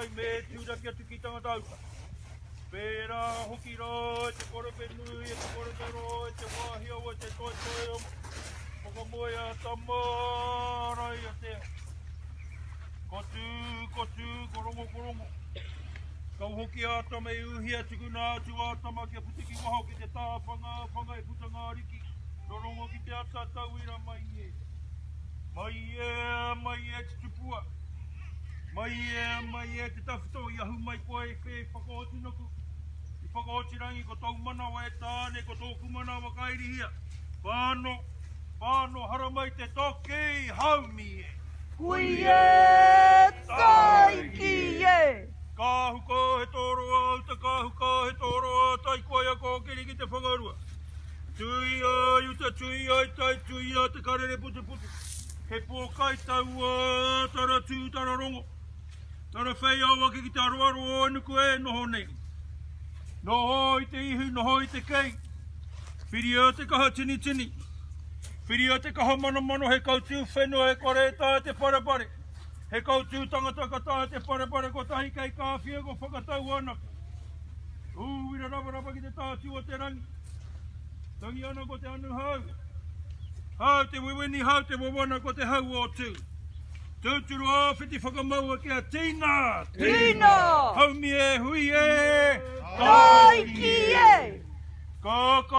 mai me tiuraki atu ki tangata uta. Pērā hoki rā, te korope nui, te korope rō, te wāhi awa, te toi toi o. Whakamoe a tamarai a te. Kotu, korongo. Kau hoki ata me uhia tukuna atu atama kia putiki waho ki te tāwhanga e putanga riki. Rorongo ki te ata tauira mai e. Mai e te tupua. Mai e te tawhito i ahu mai koe e whakaoti naku. I whakaoti rangi ko tau manawa e tāne ko tōku manawa kairihia. Whāno hara mai te toki haumi e. Kui e taiki e. Kāhu ka he toro auta, kāhu ka he toro auta, i koe a kōkiri ki te whakarua. Tui ai uta, tui ai tai, tui ai te karere putu. He pōkai tau a tara tū, tara rongo. Tara whai awa ki te aruaru o nuku e noho nei. Noho i te ihu, noho i te kei. Whiri o te kaha tini. Whiri o te kaha mano he kautū whenua e kore tā te parepare. He kautū tangata ka tā te parepare ko tahi kei kāwhia ko whakatau anaka. Wira rapa ki te tātiu o te rangi. Tangi ana ko te anu hau. Hau te wiwini, hau te wawana ko te hau o tū. Tūturu āwhiti whakamaua kia tīna! Tīna! Haumi e, hui e! Taiki e! Ka